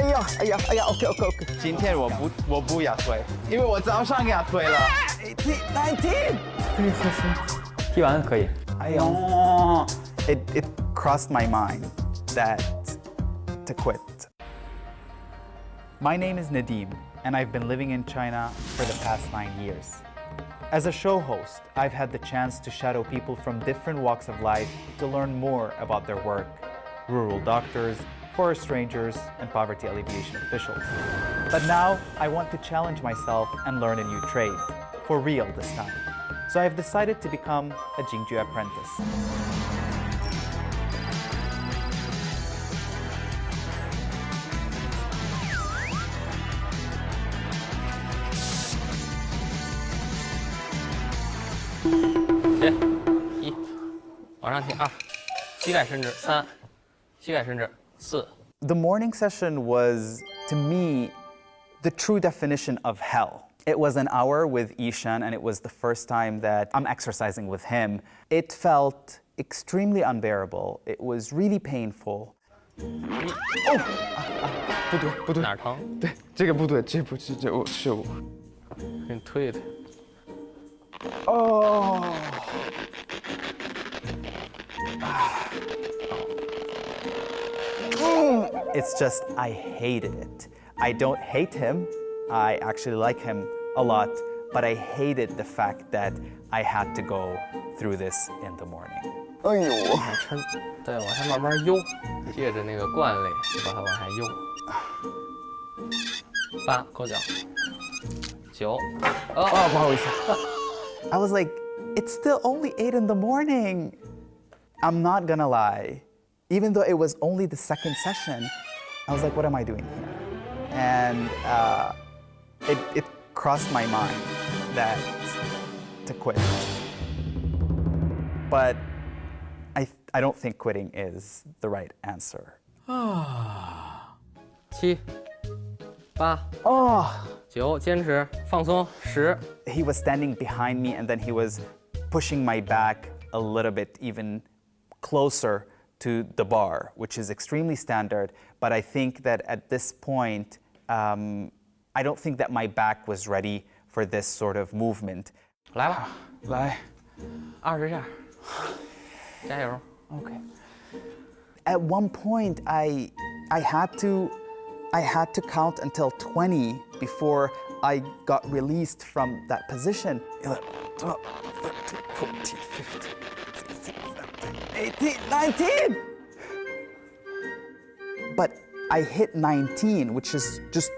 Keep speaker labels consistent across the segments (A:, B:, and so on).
A: OK。今天我不压腿，因为我早上压腿了。19。可以谢谢。
B: 踢完可以。
A: It crossed my mind that to quit. My name is Nadim, and I've been living in China for the past 9 years. As a show host, I've had the chance to shadow people from different walks of life to learn more about their work. Rural doctors, forest rangers, and poverty alleviation officials. But now, I want to challenge myself and learn a new trade, for real this time. So I've decided to become a Jingju apprentice. The morning session was, to me, the true definition of hell. It was an hour with Ishan, and it was the first time that I'm exercising with him. It felt extremely unbearable. It was really painful. 不对。
B: 哪儿疼？
A: 对，这个不对，这不是这我是我。
B: 给你推推。
A: It's just, I hated it. I don't hate him. I actually like him a lot, but I hated the fact that I had to go through this in the morning.
B: 哎呦，对，往下慢慢悠，借着那个惯例，把它往下悠。8，勾脚。9，
A: 不好意思。I was like, it's still only 8 in the morning. I'm not gonna lie. Even though it was only the second session, I was like, what am I doing here? And it crossed my mind that to quit. But I don't think quitting is the right answer.
B: 7、8、9，坚持，放松。10。
A: He was standing behind me, and then he was pushing my back a little bit even closer to the bar, which is extremely standard. But I think that at this point, I don't think that my back was ready for this sort of movement.
B: 来吧，
A: 来
B: 20下，加油。
A: Okay. At one point, I had to count until 20 before I got released from that position. 11, 12, 13, 14, 15, 16, 17, 18, 19! But I hit 19, which is just,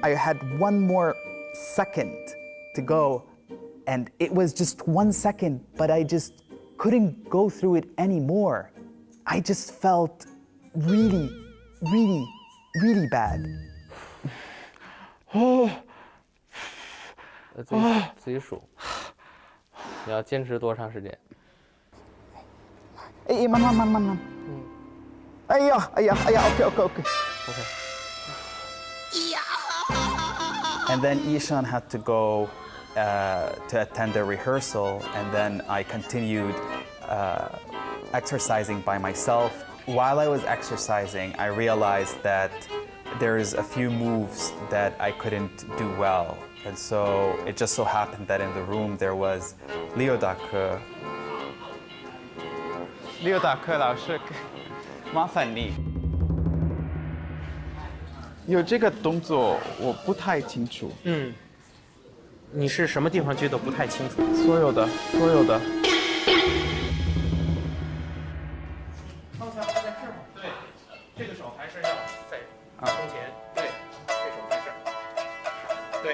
A: I had one more second to go, and it was just 1 second, but I just couldn't go through it anymore. I just felt really, really, really bad.
B: 自己数。你要坚持多长时间？
A: 慢。哎呀 OK. And then Ishan had to go to attend a rehearsal, and then I continued exercising by myself. While I was exercising, I realized that there's a few moves that I couldn't do well. And so it just so happened that in the room there was Leo Dake. Leo Dake 老师，麻烦你。有这个动作我不太清楚。
C: 你是什么地方觉得不太清楚？
A: 所有的。
C: 方向在这儿吗？对，这个手还是要在胸前。对，这手在这儿。对。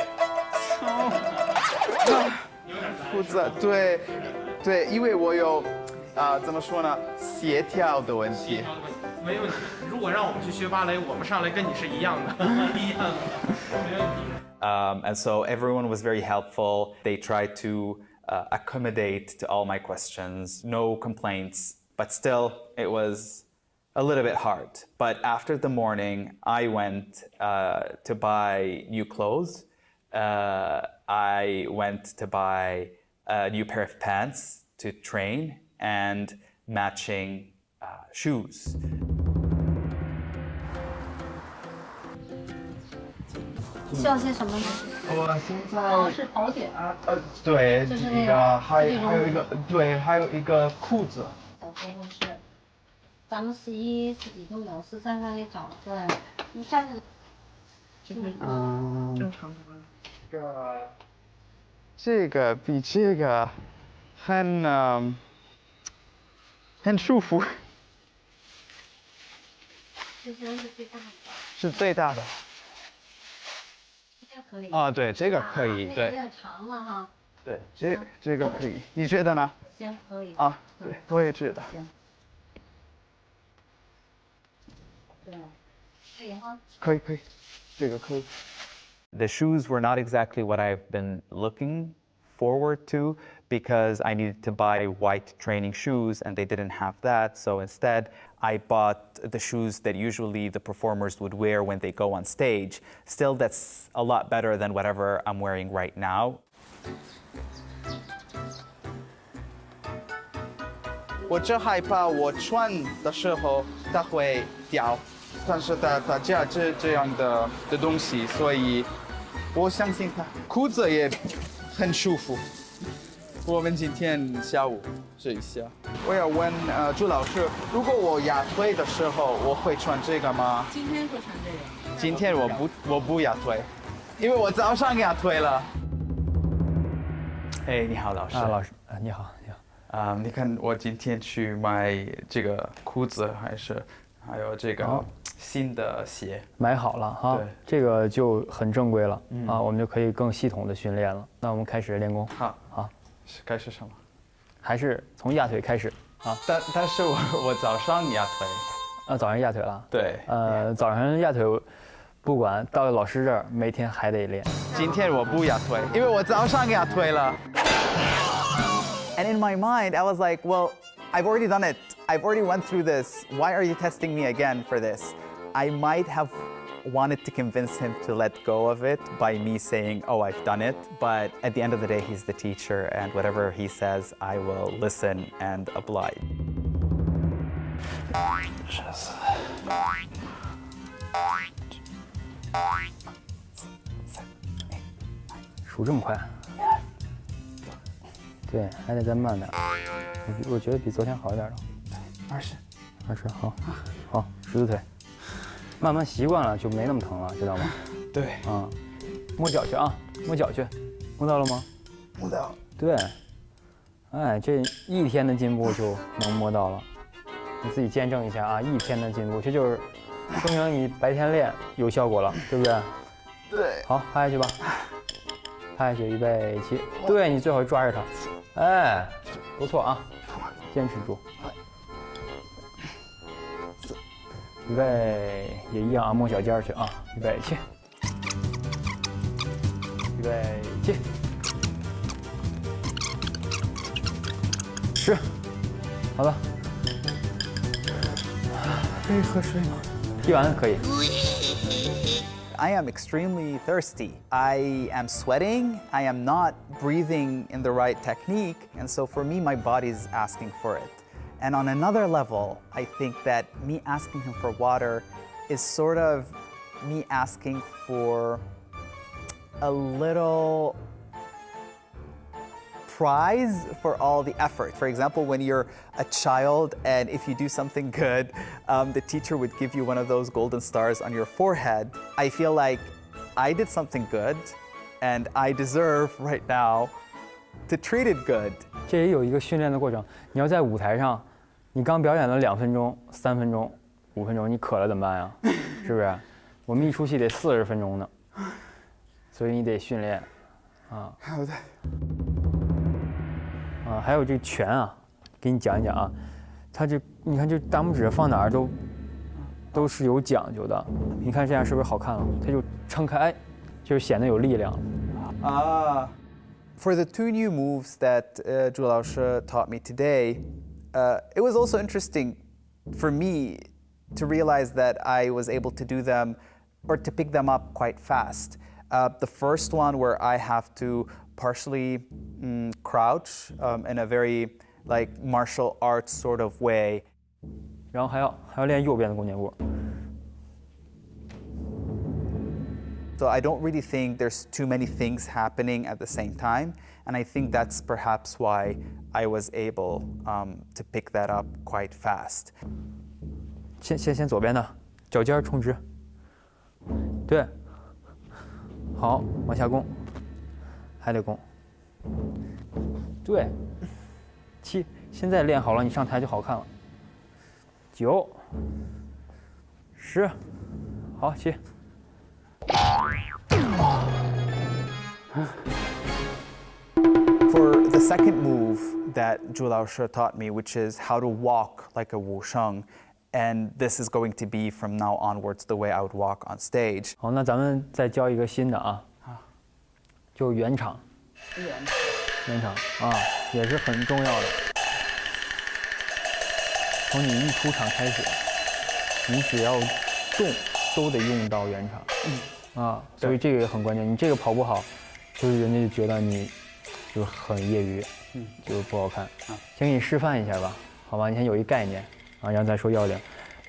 C: 有点难。
A: 负责对，因为我有怎么说呢，协调的问题。
C: 没问题。如果让我们去学芭蕾，我们上来跟你是一样的，一样的，没问题。
A: And so everyone was very helpful. They tried to accommodate to all my questions, no complaints, but still it was a little bit hard. But after the morning, I went to buy new clothes. I went to buy a new pair of pants to train and matching shoes.
D: 需要些什么呢？
A: 我现在
D: 是跑点儿。
A: 对，
D: 就是那个
A: 还有一个对，还有一个裤子。
D: 小时候是，咱们洗衣自己都有，是在那里找。对，你站着。就是正常的。
A: 这个比这个很舒服。
D: 这些是最大的。
A: 是最大的。
D: 这可以。
A: 啊，对，这个可以，对。
D: 有点长了哈。
A: 对，这个可以，你觉得呢？
D: 行，可以。
A: 啊，对，我也觉得。
D: 行。对，可以哈。
A: 可以，这个可以。The shoes were not exactly what I've been looking forward to because I needed to buy white training shoes and they didn't have that. So instead, I bought the shoes that usually the performers would wear when they go on stage. Still, that's a lot better than whatever I'm wearing right now. 我就害怕我穿的时候它会掉，但是它架这样的东西，所以我相信它。裤子也很舒服。我们今天下午试一下。我要问朱老师，如果我压腿的时候，我会穿这个吗？
E: 今天会穿这个。
A: 今天我不压腿，因为我早上压腿了。哎，你好，老师。
B: 老师，你好。
A: 你看我今天去买这个裤子，还有这个新的鞋，
B: 买好了哈。
A: 对，
B: 这个就很正规了啊，我们就可以更系统的训练了。那我们开始练功。
A: 好，开始什么？
B: 还是从压腿开始啊？
A: 但是我早上压腿。
B: 早上压腿了。
A: 对。
B: 早上压腿，不管到了老师这儿，每天还得练。
A: 今天我不压腿，因为我早上压腿了。And in my mind, I was like, well, I've already done it. I've already went through this. Why are you testing me again for this? I might have wanted to convince him to let go of it by me saying, oh, I've done it. But at the end of the day, he's the teacher, and whatever he says, I will listen and oblige.
B: 数这么快？对，还得再慢点。我觉得比昨天好一点了。20，好，十字腿，慢慢习惯了就没那么疼了，知道吗？
A: 对。
B: 摸脚去啊，摸脚去，摸到了吗？
A: 摸到。
B: 对。哎，这一天的进步就能摸到了，你自己见证一下啊！一天的进步，这就是说明你白天练有效果了，对不对？
A: 对。
B: 好，趴下去吧。趴下去，预备起。对，你最好抓着它。哎，不错啊，坚持住。预备，也一样啊，摸脚尖去啊。预备起。预备起。是，好的。可以喝水吗？踢完可以。
A: I am extremely thirsty. I am sweating. I am not breathing in the right technique. And so for me, my body's asking for it. And on another level, I think that me asking him for water is sort of me asking for a little prize for all the effort. For example, when you're a child and if you do something good, the teacher would give you one of those golden stars on your forehead. I feel like I did something good and I deserve right now to treat it good.
B: 这也有一个训练的过程。你要在舞台上，你刚表演了2分钟、3分钟、5分钟，你渴了怎么办呀？是不是？我们一出戏得40分钟呢，所以你得训练啊。
A: 好的。
B: 还有这拳啊，给你讲一讲啊。它这你看这大拇指放哪儿都是有讲究的。你看这样是不是好看了？它就撑开，就显得有力量。
A: For the 2 new moves that Zhu Laoshi taught me today, it was also interesting for me to realize that I was able to do them or to pick them up quite fast. The first one where I have to partially crouch in a very like martial arts sort of way.
B: 然后还要练右边的弓箭步。
A: So I don't really think there's too many things happening at the same time. And I think that's perhaps why I was able to pick that up quite fast.
B: 先左边的，脚尖冲直。对。好，往下弓，还得弓。对。7，现在练好了，你上台就好看了。9、10，好，起。
A: For the second move that Zhu Laoshi taught me, which is how to walk like a Wusheng, and this is going to be from now onwards the way I would walk on stage.
B: 好，那咱们再教一个新的啊，就圆场。圆场啊，也是很重要的。从你一出场开始，你只要动都得用到圆场。啊，所以这个也很关键。你这个跑不好，就是人家就觉得你就很业余，就不好看。先给你示范一下吧，好吧？你先有一概念啊，然后再说要领。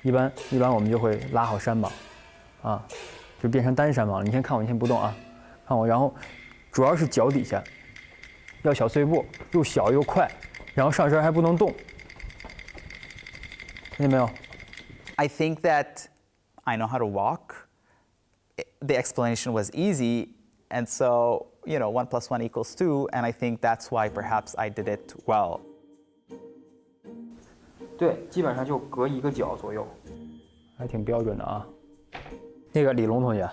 B: 一般我们就会拉好山膀，啊，就变成单山膀了。你先看我，你先不动啊，看我，然后主要是脚底下要小碎步，又小又快，然后上身还不能动，听见没有
A: I think that I know how to walk. The explanation was easy, and so, 1 + 1 = 2, and I think that's why perhaps I did it well.
B: 对，基本上就隔一个脚左右，还挺标准的啊。那个李龙同学，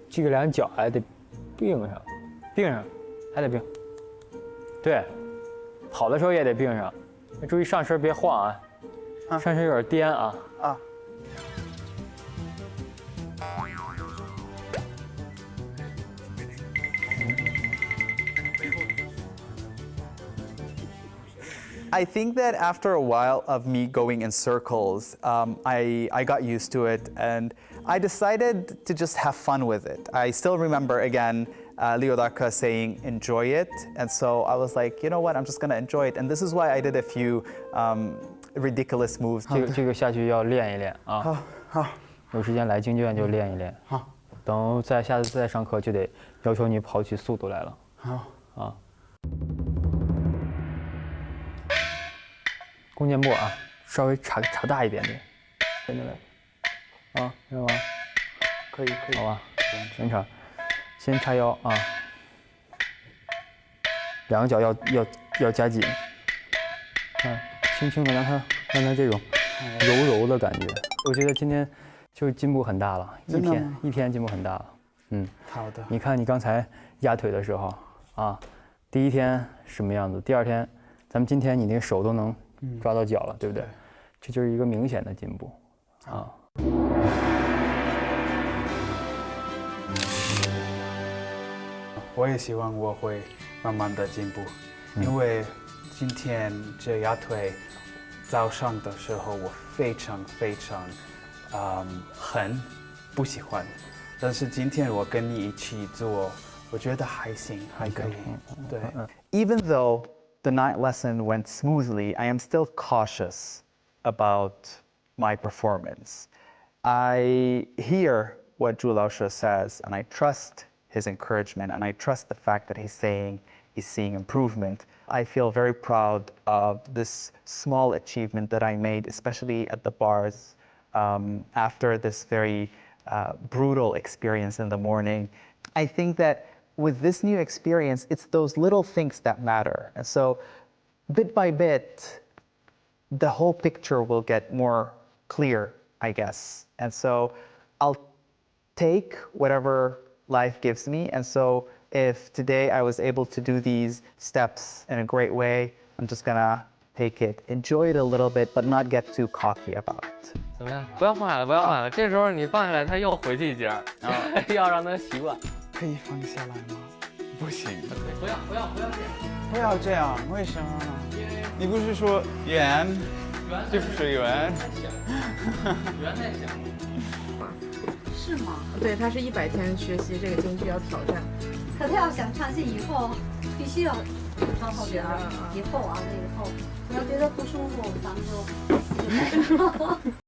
B: 这个两脚还得并上，还得并。对，跑的时候也得并上，注意上身别晃啊，上身有点颠啊。
A: I think that after a while of me going in circles, I got used to it, and I decided to just have fun with it. I still remember, again, Leo Daka saying, enjoy it. And so I was like, you know what, I'm just going to enjoy it. And this is why I did a few ridiculous moves.
B: 这个下去要练一练啊。好。有时间来京剧院就练一练。好。等下次再上课就得要求你跑起速度来了。好。啊。弓箭步啊，稍微插大一点点，跟着来，啊，知道吗？可以，好吧，全场，先叉腰啊，两个脚要夹紧，轻轻的让它这种柔的感觉。我觉得今天就进步很大了，一天进步很大了。
A: 好的。
B: 你看你刚才压腿的时候啊，第一天什么样子，第二天，咱们今天你那个手都能抓到脚了，对不对？这就是一个明显的进步啊。
E: 我也希望我会慢慢的进步，因为今天这压腿，早上的时候我非常很不喜欢，但是今天我跟你一起做，我觉得还行，还可以。对。
A: Even though the night lesson went smoothly, I am still cautious about my performance. I hear what Zhu Laoshi says, and I trust his encouragement, and I trust the fact that he's saying he's seeing improvement. I feel very proud of this small achievement that I made, especially at the bars, after this very brutal experience in the morning. I think that with this new experience, it's those little things that matter. And so bit by bit, the whole picture will get more clear, I guess. And so I'll take whatever life gives me. And so if today I was able to do these steps in a great way, I'm just gonna take it, enjoy it a little bit, but not get too cocky about it.
F: 怎么样？不要放下来，这时候你放下来，他又回去一截，要让他习惯。
E: 可以放下来吗？不行。
F: 不要这样。
E: 不要这样，为什么？你不是说圆，这不是圆。
F: 圆在想。
G: 是吗？对，他是100天学习这个京剧要挑战。
D: 可他要想唱戏以后，必须要好好学啊！以后啊，那以后，你要觉得不舒服，咱们就